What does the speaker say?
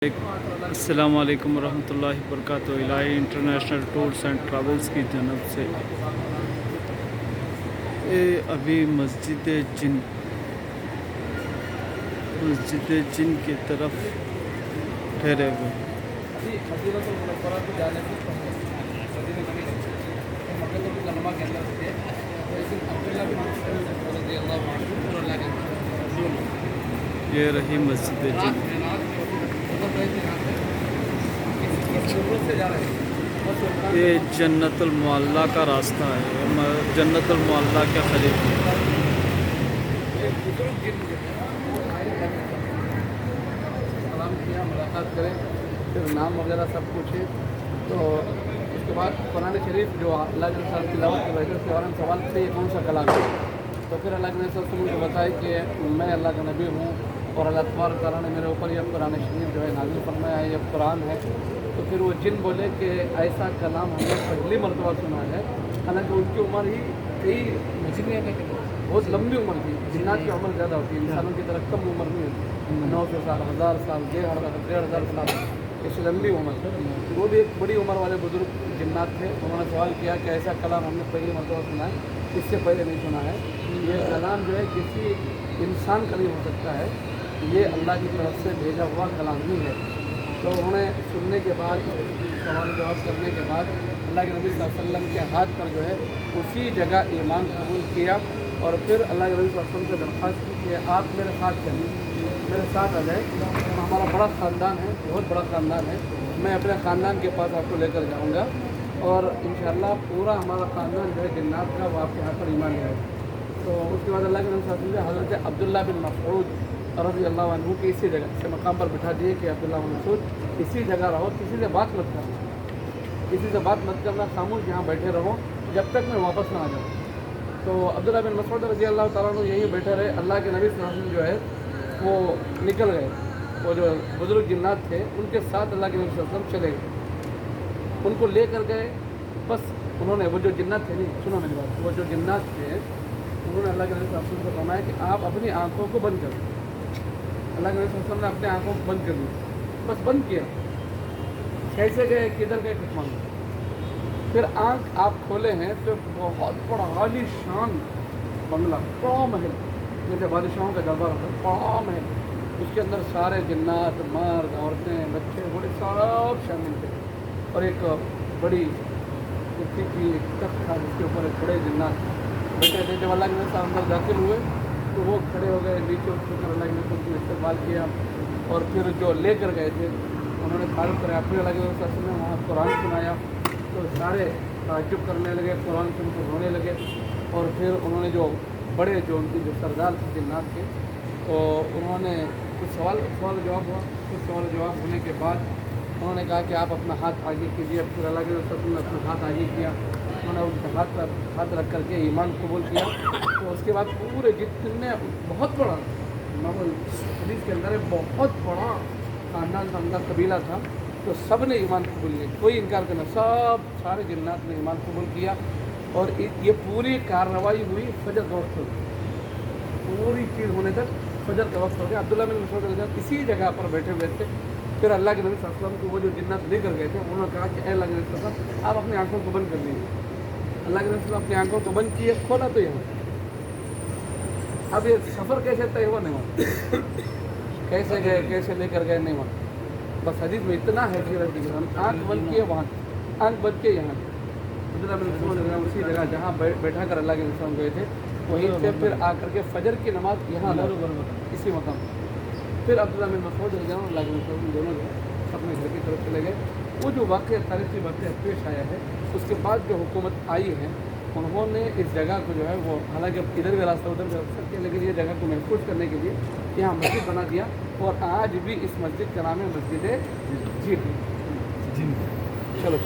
السلام علیکم ورحمۃ اللہ وبرکاتہ۔ الہی انٹرنیشنل ٹورس اینڈ ٹریولز کی جانب سے ابھی مسجد جن کی طرف ٹھہرے ہوئے۔ یہ رہی مسجد جن، یہ جنت المعلیٰ کا راستہ ہے، جنت المعلیٰ کے قریب۔ سلام کیا، ملاقات کریں، پھر نام وغیرہ سب کچھ ہے۔ تو اس کے بعد قرآن شریف جو اللہ کے ساتھ تلاوت کے وجہ سے فوراً سوال سے یہ کون سا کلام ہے، تو پھر اللہ کے نبی صلی اللہ علیہ وسلم کو بتایا کہ میں اللہ کا نبی ہوں اور اللہ تبارک تعالیٰ نے میرے اوپر یہ قرآن شریف جو ہے نازل فرمایا ہے، یہ قرآن ہے۔ تو پھر وہ جن بولے کہ ایسا کلام ہم نے پہلی مرتبہ سنا ہے، حالانکہ ان کی عمر ہی کئی بہت لمبی عمر تھی۔ جنات کی عمر زیادہ ہوتی ہے، انسانوں کی طرح کم عمر نہیں ہوتی، 900 سال، 1000 سال، 1500 سال، اس سے لمبی عمر۔ وہ بھی ایک بڑی عمر والے بزرگ جنات تھے، انہوں نے سوال کیا کہ ایسا کلام ہم نے پہلی مرتبہ سنا ہے، اس سے پہلے نہیں سنا ہے۔ یہ کلام جو ہے کسی انسان کا نہیں ہو سکتا ہے، یہ اللہ کی طرف سے بھیجا ہوا کلام ہی ہے۔ تو انہوں نے سننے کے بعد، سوال جواب کرنے کے بعد اللہ کے نبی صلی اللہ علیہ وسلم کے ہاتھ پر جو ہے اسی جگہ ایمان قبول کیا، اور پھر اللہ کے نبی صلی اللہ علیہ وسلم سے درخواست کی کہ آپ میرے ساتھ چلیے، میرے ساتھ آ جائیں، ہمارا بڑا خاندان ہے، بہت بڑا خاندان ہے، میں اپنے خاندان کے پاس آپ کو لے کر جاؤں گا، اور انشاءاللہ پورا ہمارا خاندان جو ہے جنات کا وہ آپ کے ہاتھ پر ایمان لے آئے۔ تو اس کے بعد اللہ کے نبی صلی اللہ علیہ وسلم نے حضرت عبداللہ بن مسعود رضی اللہ عنہ کی اسی جگہ سے مقام پر بٹھا دیے کہ عبداللہ بن مسعود اسی جگہ رہو، کسی سے بات مت کرنا، کسی سے بات مت کرنا، خاموش یہاں بیٹھے رہو جب تک میں واپس نہ آ جاؤں۔ تو عبداللہ بن مسعود رضی اللہ تعالیٰ عنہ یہیں بیٹھے رہے۔ اللہ کے نبی صلی اللہ علیہ وسلم جو ہے وہ نکل گئے، وہ جو بزرگ جنات تھے ان کے ساتھ اللہ کے نبی صلی اللہ علیہ وسلم چلے گئے، ان کو لے کر گئے۔ بس انہوں نے، وہ جو جنات تھے، نہیں سنو میری بات، وہ جو جنات تھے انہوں نے اللہ کے نبی صلی اللہ علیہ وسلم کو فرمایا کہ آپ اپنی آنکھوں کو بند کر دیں۔ اللہ کے نبی صلی اللہ علیہ وسلم نے اپنی آنکھوں کو بند کر دی، بس بند کیا، کیسے گئے، کدھر گئے، کچھ معلوم۔ پھر آنکھ آپ کھولے ہیں تو بہت بڑا عالی شان بنگلہ، بڑا محل، جیسے بادشاہوں کا دربار ہوتا ہے، بڑا محل، اس کے اندر سارے جنات، مرد، عورتیں، بچے، بڑے سب شامل تھے، اور ایک بڑی کرسی کی ایک تخت تھا جس کے اوپر ایک بڑے جنات بیٹھے تھے۔ جب اللہ کے نبی صاحب اندر داخل ہوئے تو وہ کھڑے ہو گئے، نیچے اتر کر اللہ کے نبی صاحب نے استقبال کیا، اور پھر جو لے کر گئے تھے انہوں نے تعارف کرا، پھر اللہ کے نبی صلی اللہ علیہ وسلم نے وہاں قرآن سنایا، تو سارے تعجب کرنے لگے، قرآن سن کر رونے لگے، اور پھر انہوں نے جو بڑے، جو ان کی جو سردار تھے جنات کے، تو انہوں نے کچھ سوال جواب ہوا، کچھ سوال جواب ہونے کے بعد انہوں نے کہا کہ آپ اپنا ہاتھ آگے کیجیے۔ پھر اللہ کے رسول نے اپنا ہاتھ آگے کیا، انہوں نے ان کے ہاتھ پر ہاتھ رکھ کر کے ایمان قبول کیا۔ تو اس کے بعد پورے جتنے، بہت بڑا حدیث کے اندر بہت بڑا خاندان تھا، ان کا قبیلہ تھا، تو سب نے ایمان قبول کیا، کوئی انکار کرنا، سارے جنات نے ایمان قبول کیا۔ اور یہ پوری کارروائی ہوئی فجر کا وقت، پوری چیز ہونے تک فجر کا وقت ہو گیا۔ عبداللہ بن مسعود رضی اللہ عنہ اسی جگہ پر بیٹھے ہوئے تھے۔ پھر اللہ کے نبی صلی اللہ علیہ وسلم کو وہ جو جنات لے کر گئے تھے انہوں نے کہا کہ اے اللہ کے نبی صلی اللہ علیہ وسلم آپ اپنی آنکھوں کو بند کر دیجیے۔ اللہ کے نبی صلی اللہ علیہ وسلم اپنی آنکھوں کو بند کیے، کھولا تو یہاں۔ اب یہ سفر کیسے طے ہوا نہیں ہوا، کیسے گئے، کیسے لے کر گئے نہیں ہوا، بس حدیث میں اتنا ہے کہ آنکھ بند کیے وہاں، آنکھ بند کے یہاں، عبداللہ بن مسعود اسی جگہ جہاں بیٹھا کر اللہ کے نبی صلی اللہ علیہ وسلم گئے تھے وہیں سے پھر آ کر کے فجر کی نماز یہاں اسی مقام۔ پھر عبداللہ بن مسعود رضی اللہ عنہ اللہ کے نبی صلی اللہ علیہ وسلم دونوں اپنے گھر کی طرف چلے گئے۔ وہ جو واقعہ، تاریخی واقعہ پیش آیا ہے، اس کے بعد جو حکومت آئی ہے انہوں نے اس جگہ کو جو ہے وہ، حالانکہ ادھر بھی راستہ ادھر بھی راستہ کیا، لیکن یہ جگہ کو محفوظ کرنے کے لیے یہاں مسجد بنا دیا، اور آج بھی اس مسجد کا نام ہے مسجد جن۔ چلو